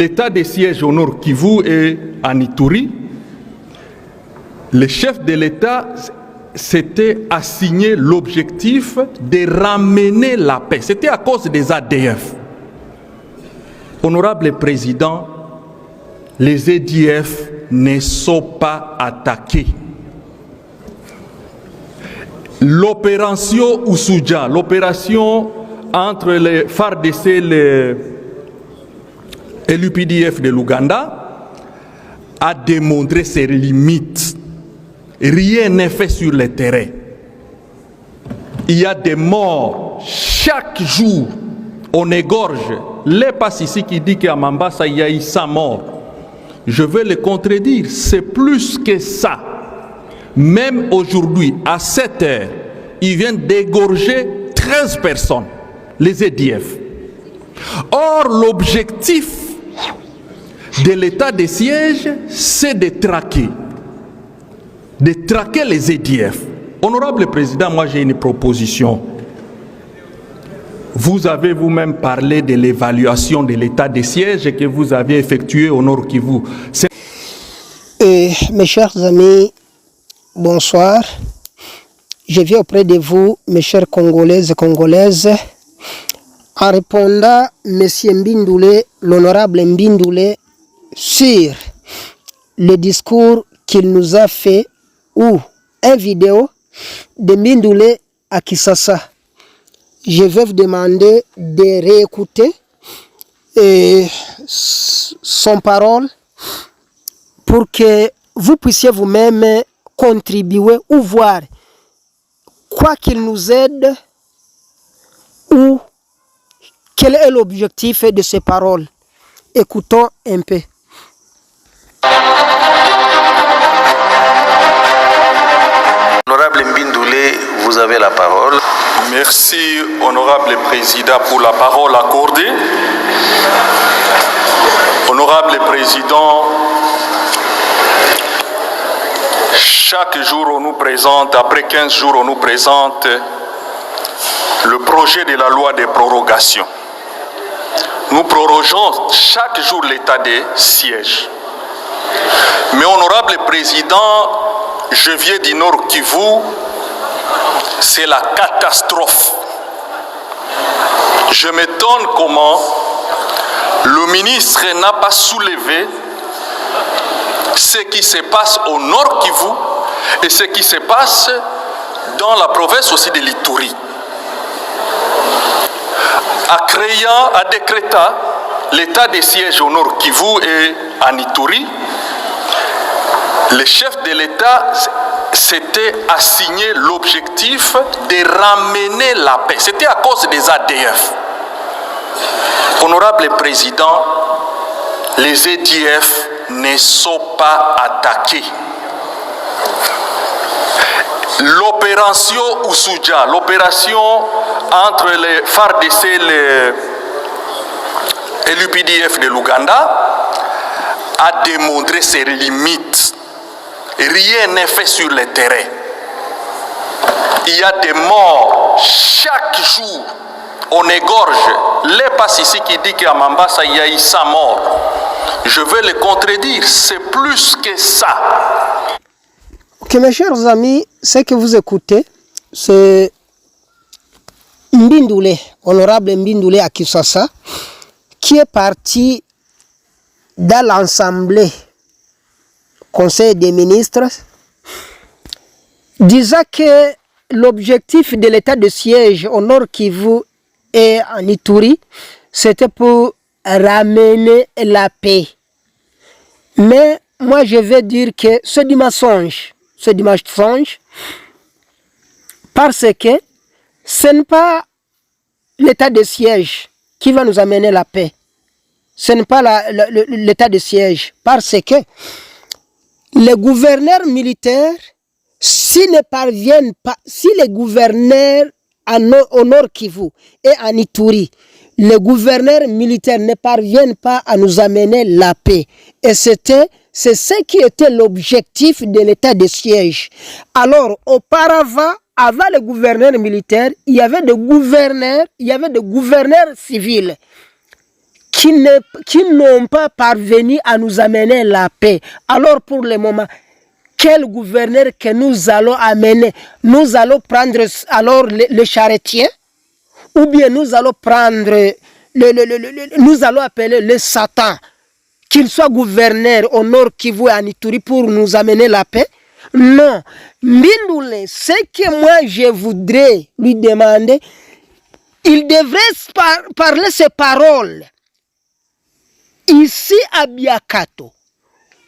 L'état de siège au Nord Kivu et en Ituri, le chef de l'État s'était assigné l'objectif de ramener la paix. C'était à cause des ADF. Honorable Président, les ADF ne sont pas attaqués. L'opération Oussoudia, l'opération entre les FARDC et l'UPDF de l'Ouganda, a démontré ses limites. Rien n'est fait sur le terrain. Il y a des morts chaque jour. On égorge. Les passe ici qui dit qu'à Mambasa, il y a eu 100 morts. Je vais le contredire. C'est plus que ça. Même aujourd'hui, à 7 heures, ils viennent d'égorger 13 personnes, les EDF. Or, l'objectif de l'état de siège, c'est de traquer les EDF. Honorable Président, moi j'ai une proposition. Vous avez vous-même parlé de l'évaluation de l'état de siège que vous avez effectué au Nord Kivu. Mes chers amis, bonsoir. Je viens auprès de vous, mes chers Congolaises et Congolaises, en répondant à M. Mbindoulé, l'honorable Mbindoulé, sur le discours qu'il nous a fait ou une vidéo de Mbindoulé à Kinshasa. Je vais vous demander de réécouter son parole pour que vous puissiez vous-même contribuer ou voir quoi qu'il nous aide ou quel est l'objectif de ces paroles. Écoutons un peu. Honorable Mbindoulé, vous avez la parole. Merci, Honorable Président, pour la parole accordée. Honorable Président, chaque jour on nous présente, après 15 jours on nous présente le projet de la loi de prorogation. Nous prorogeons chaque jour l'état de siège. Mais Honorable Président, je viens du Nord Kivu, c'est la catastrophe. Je m'étonne comment le ministre n'a pas soulevé ce qui se passe au Nord Kivu et ce qui se passe dans la province aussi de l'Ituri. À décréter l'état de siège au Nord Kivu et en Ituri, le chef de l'État s'était assigné l'objectif de ramener la paix. C'était à cause des ADF. Honorable Président, les ADF ne sont pas attaqués. L'opération Oussoudia, l'opération entre les FARDC et l'UPDF de l'Ouganda, a démontré ses limites. Rien n'est fait sur le terrain. Il y a des morts chaque jour. On égorge. Les passe ici qui dit qu'à Mambasa, il y a eu 100 morts. Je vais le contredire. C'est plus que ça. Ok, mes chers amis, ce que vous écoutez, c'est Mbindoulé, honorable Mbindoulé à Kinshasa, qui est parti dans l'Assemblée Conseil des ministres, disant que l'objectif de l'état de siège au Nord Kivu et en Ituri, c'était pour ramener la paix. Mais moi je vais dire que c'est du mensonge. C'est du mensonge parce que ce n'est pas l'état de siège qui va nous amener la paix. Ce n'est pas l'état de siège parce que les gouverneurs militaires, s'ils ne parviennent pas, si les gouverneurs au Nord Kivu et en Ituri, les gouverneurs militaires ne parviennent pas à nous amener la paix. Et c'est ce qui était l'objectif de l'état de siège. Alors, auparavant, avant les gouverneurs militaires, il y avait des gouverneurs civils qui n'ont pas parvenu à nous amener la paix. Alors pour le moment, quel gouverneur que nous allons amener? Nous allons prendre alors le charretier, ou bien nous allons prendre, nous allons appeler le Satan, qu'il soit gouverneur au Nord Kivu et à Ituri pour nous amener la paix? Non. Mbindoulé, ce que moi je voudrais lui demander, il devrait parler ces paroles ici à Biakato,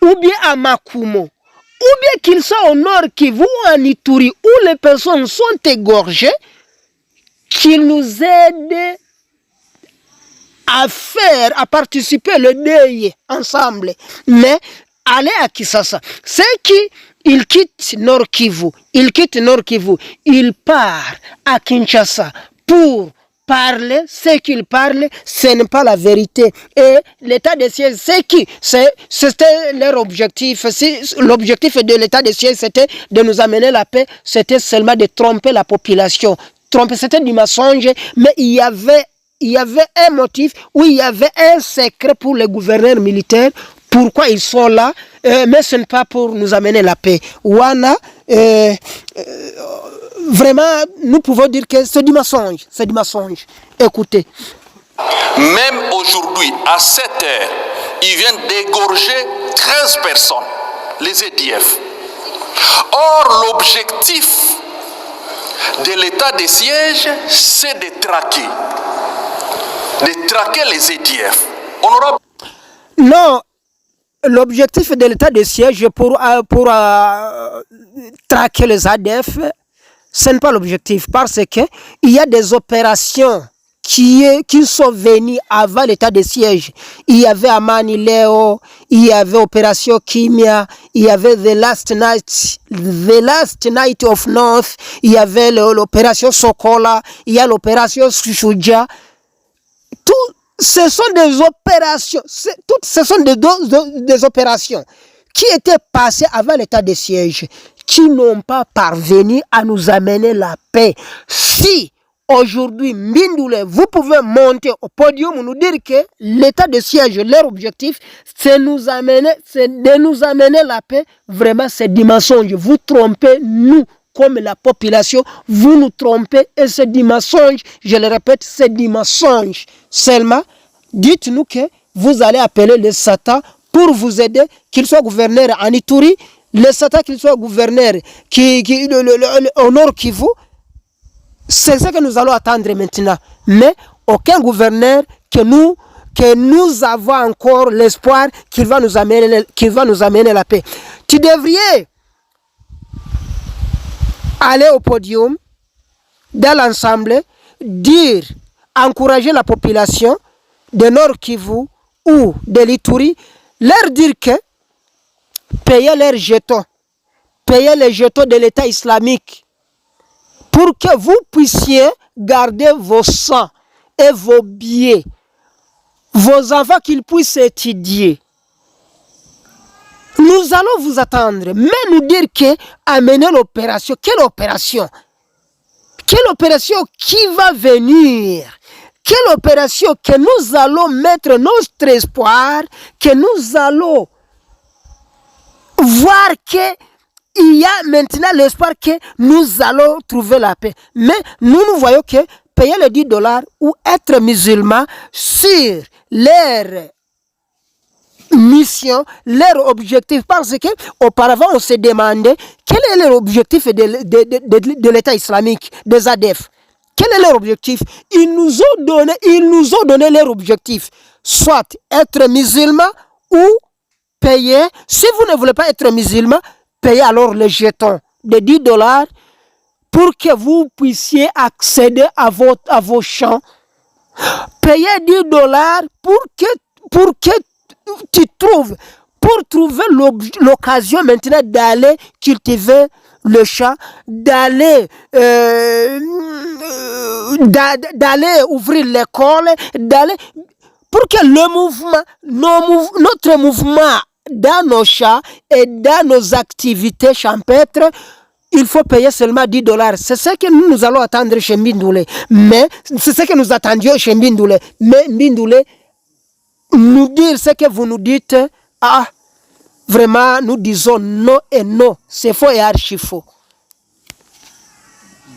ou bien à Makumo, ou bien qu'il soit au Nord Kivu ou en Ituri, où les personnes sont égorgées, qu'il nous aide à participer le deuil ensemble. Mais aller à Kisasa, c'est qu'il quitte Nord Kivu, il part à Kinshasa pour parler, ce qu'il parle, ce n'est pas la vérité. Et l'état de siège, c'était leur objectif. L'objectif de l'état de siège, c'était de nous amener la paix, c'était seulement de tromper la population. C'était du mensonge, mais il y avait un motif, où il y avait un secret pour les gouverneurs militaires, pourquoi ils sont là, mais ce n'est pas pour nous amener la paix. Wana, vraiment, nous pouvons dire que c'est du mensonge. Écoutez. Même aujourd'hui, à 7 heures, ils viennent d'égorger 13 personnes, les EDF. Or, l'objectif de l'état de siège, c'est de traquer les EDF. Honorable. Non, l'objectif de l'état de siège pour traquer les ADF, ce n'est pas l'objectif, parce qu'il y a des opérations qui sont venues avant l'état de siège. Il y avait Amani Leo, il y avait Opération Kimia, il y avait The Last Night of North, il y avait l'opération Sokola, il y a l'opération Shuja. Tout, ce sont des opérations, ce sont des opérations qui étaient passées avant l'état de siège, qui n'ont pas parvenu à nous amener la paix. Si aujourd'hui, Mbindoulé, vous pouvez monter au podium et nous dire que l'état de siège, leur objectif, c'est de nous amener la paix, vraiment c'est du mensonge. Vous trompez nous comme la population, vous nous trompez et c'est du mensonge. Je le répète, c'est du mensonge. Seulement, dites-nous que vous allez appeler le Satan pour vous aider, qu'il soit gouverneur en Ituri, le Satan qu'il soit gouverneur au Nord Kivu. C'est ce que nous allons attendre maintenant. Mais aucun gouverneur que nous avons encore l'espoir qu'il va nous amener la paix. Tu devrais aller au podium, dans l'ensemble, dire, encourager la population de Nord Kivu ou de l'Ituri, leur dire que payer leurs jetons, payer les jetons de l'État islamique, pour que vous puissiez garder vos sangs et vos billets, vos enfants qu'ils puissent étudier. Nous allons vous attendre, mais nous dire que amener l'opération, quelle opération? Quelle opération qui va venir? Quelle opération que nous allons mettre notre espoir, que nous allons voir que il y a maintenant l'espoir que nous allons trouver la paix. Mais nous voyons que payer les $10 ou être musulman sur leur mission, leur objectif. Parce qu'auparavant, on se demandait quel est leur objectif de l'État islamique, des ADF. Quel est leur objectif? Ils nous ont donné leur objectif. Soit être musulman ou payer. Si vous ne voulez pas être musulman, payez alors les jetons de $10 pour que vous puissiez accéder à vos champs. Payez $10 pour que tu trouves, pour trouver l'occasion maintenant d'aller cultiver le champ, d'aller ouvrir l'école, pour que le mouvement, notre mouvement dans nos champs et dans nos activités champêtres, il faut payer seulement $10. C'est ce que nous allons attendre chez Mbindoulé. Mais c'est ce que nous attendions chez Mbindoulé. Mais Mbindoulé nous dire ce que vous nous dites, vraiment, nous disons non et non. C'est faux et archi faux.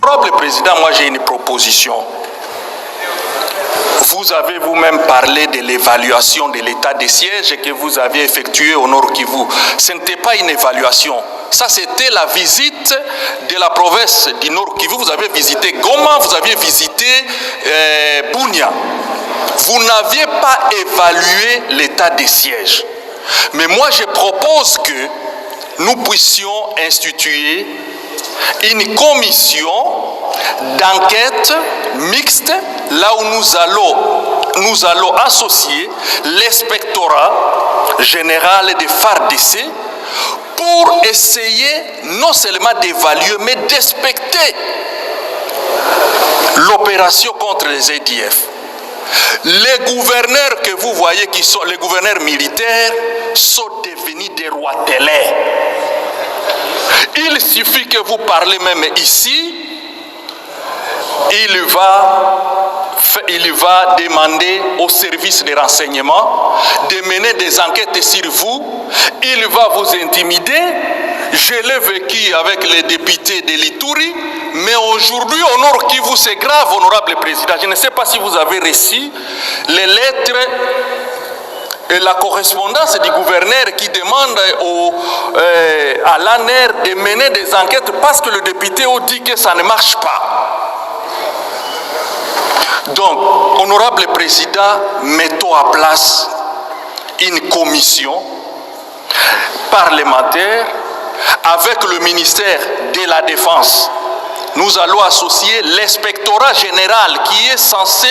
Honorable Président, moi j'ai une proposition. Vous avez vous-même parlé de l'évaluation de l'état des sièges que vous aviez effectué au Nord Kivu. Ce n'était pas une évaluation. Ça, c'était la visite de la province du Nord Kivu. Vous avez visité Goma, vous aviez visité Bunia. Vous n'aviez pas évalué l'état des sièges. Mais moi, je propose que nous puissions instituer une commission d'enquête mixte, là où nous allons associer l'inspectorat général de FARDC pour essayer non seulement d'évaluer, mais d'inspecter l'opération contre les ADF. Les gouverneurs que vous voyez, qui sont les gouverneurs militaires, sont devenus des rois télé. Il suffit que vous parlez même ici, il va demander au service de renseignement de mener des enquêtes sur vous. Il va vous intimider. Je l'ai vécu avec les députés de l'Ituri, mais aujourd'hui, au Nord Kivu, c'est grave, honorable président. Je ne sais pas si vous avez reçu les lettres et la correspondance du gouverneur qui demande à l'ANER de mener des enquêtes parce que le député a dit que ça ne marche pas. Donc, honorable président, mettons à place une commission parlementaire avec le ministère de la Défense. Nous allons associer l'inspectorat général qui est censé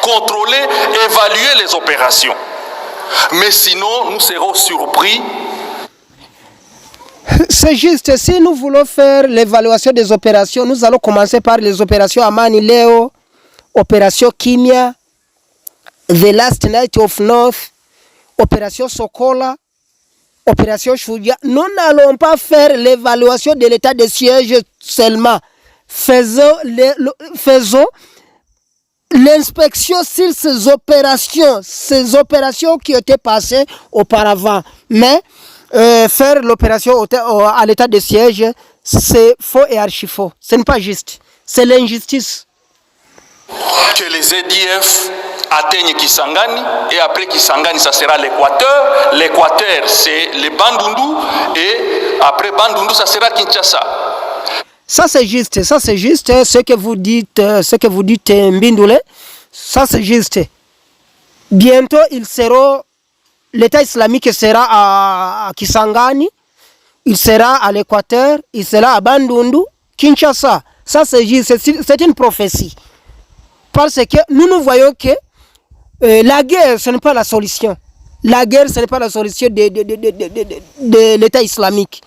contrôler, évaluer les opérations. Mais sinon, nous serons surpris. C'est juste, si nous voulons faire l'évaluation des opérations, nous allons commencer par les opérations Amani Leo, opération Kimia, The Last Night of North, opération Sokola, opération Shudia. Nous n'allons pas faire l'évaluation de l'état de siège seulement. Faisons l'inspection sur ces opérations qui étaient passées auparavant. Mais faire l'opération à l'état de siège, c'est faux et archi faux. Ce n'est pas juste. C'est l'injustice. Que les EDF atteignent Kisangani et après Kisangani, ça sera l'Équateur. L'Équateur, c'est les Bandundu et après Bandundu, ça sera Kinshasa. Ça c'est juste, ce que vous dites Mbindoulé, ça c'est juste. Bientôt l'État islamique sera à Kisangani, il sera à l'Équateur, il sera à Bandundu, Kinshasa. Ça c'est juste, c'est une prophétie. Parce que nous voyons que la guerre, ce n'est pas la solution. La guerre, ce n'est pas la solution de l'État islamique.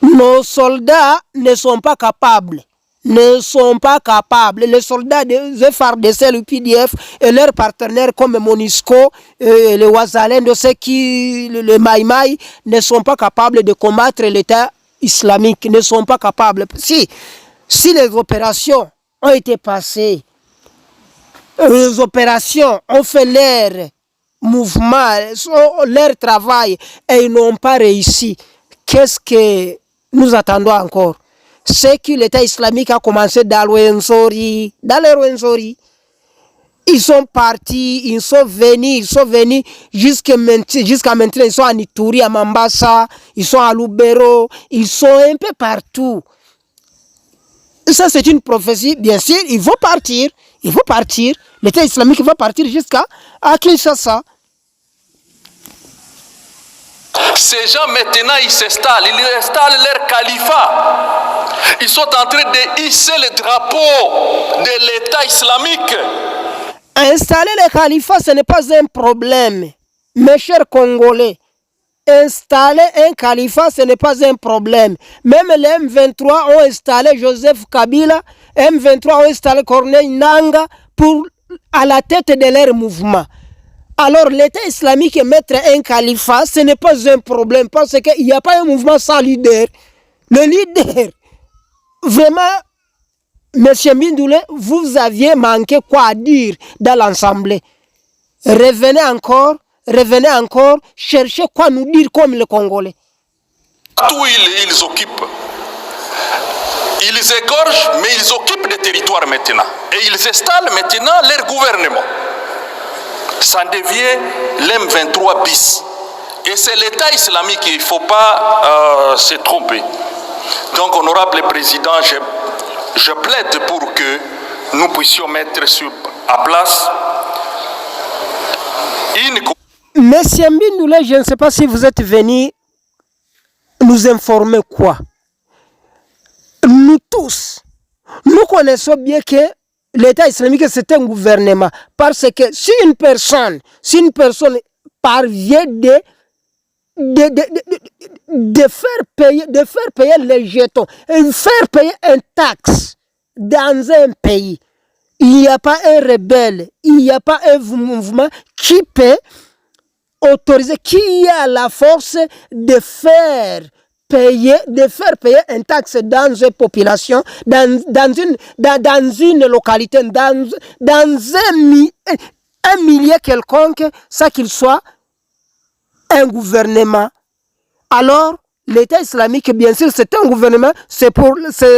Nos soldats ne sont pas capables. Les soldats des FARDC, le PDF et leurs partenaires comme Monisco, les Ouazalènes, le Maïmaï, ne sont pas capables de combattre l'État islamique. Ne sont pas capables. Si les opérations ont été passées, les opérations ont fait leur mouvement, leur travail et ils n'ont pas réussi, qu'est-ce que nous attendons encore? C'est que l'État islamique a commencé dans les Rwenzori. Ils sont partis, ils sont venus jusqu'à maintenant, ils sont à Ituri, à Mambasa, ils sont à Lubero, ils sont un peu partout. Ça c'est une prophétie, bien sûr, il faut partir, l'État islamique va partir jusqu'à Kinshasa. Ces gens maintenant ils installent leur califat. Ils sont en train de hisser le drapeau de l'État islamique. Installer le califat, ce n'est pas un problème, mes chers Congolais. Installer un califat, ce n'est pas un problème. Même les M23 ont installé Joseph Kabila, M23 ont installé Corneille Nanga à la tête de leur mouvement. Alors l'État islamique mettre un califat, ce n'est pas un problème parce qu'il n'y a pas un mouvement sans leader. Le leader, vraiment, M. Mbindoulé, vous aviez manqué quoi dire dans l'Assemblée. revenez encore, cherchez quoi nous dire comme les Congolais. Tout ils occupent. Ils égorgent, mais ils occupent des territoires maintenant. Et ils installent maintenant leur gouvernement. Ça devient l'M23 bis. Et c'est l'État islamique, il ne faut pas se tromper. Donc, honorable président, je plaide pour que nous puissions mettre à place une... Monsieur Mbindoulé, je ne sais pas si vous êtes venu nous informer quoi. Nous tous, nous connaissons bien que l'État islamique, c'est un gouvernement. Parce que si une personne parvient de faire payer les jetons, et faire payer une taxe dans un pays, il n'y a pas un rebelle, il n'y a pas un mouvement qui peut autoriser, qui a la force de faire payer une taxe dans une population, dans une localité, dans un milieu quelconque, ça qu'il soit un gouvernement. Alors, l'État islamique, bien sûr, c'est un gouvernement, c'est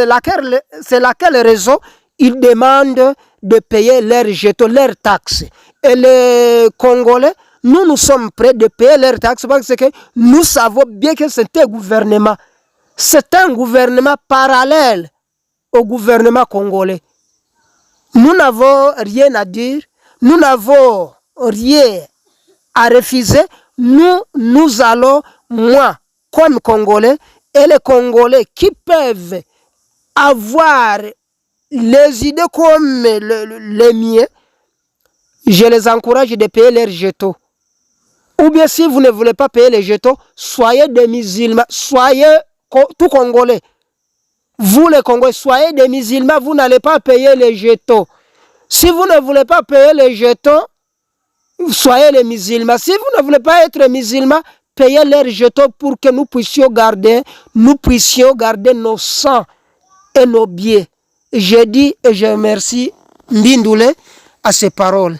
laquelle raison ils demandent de payer leurs jetons, leurs taxes. Et les Congolais, nous sommes prêts de payer leurs taxes parce que nous savons bien que c'est un gouvernement. C'est un gouvernement parallèle au gouvernement congolais. Nous n'avons rien à dire, nous n'avons rien à refuser. Nous allons, moi, comme Congolais, et les Congolais qui peuvent avoir les idées comme les miens, je les encourage de payer leurs jetons. Ou bien si vous ne voulez pas payer les jetons, soyez des musulmans, soyez tout Congolais. Vous les Congolais, soyez des musulmans, vous n'allez pas payer les jetons. Si vous ne voulez pas payer les jetons, soyez les musulmans. Si vous ne voulez pas être musulmans, payez leurs jetons pour que nous puissions garder nos sangs et nos biens. Je dis et je remercie Mbindoulé à ces paroles.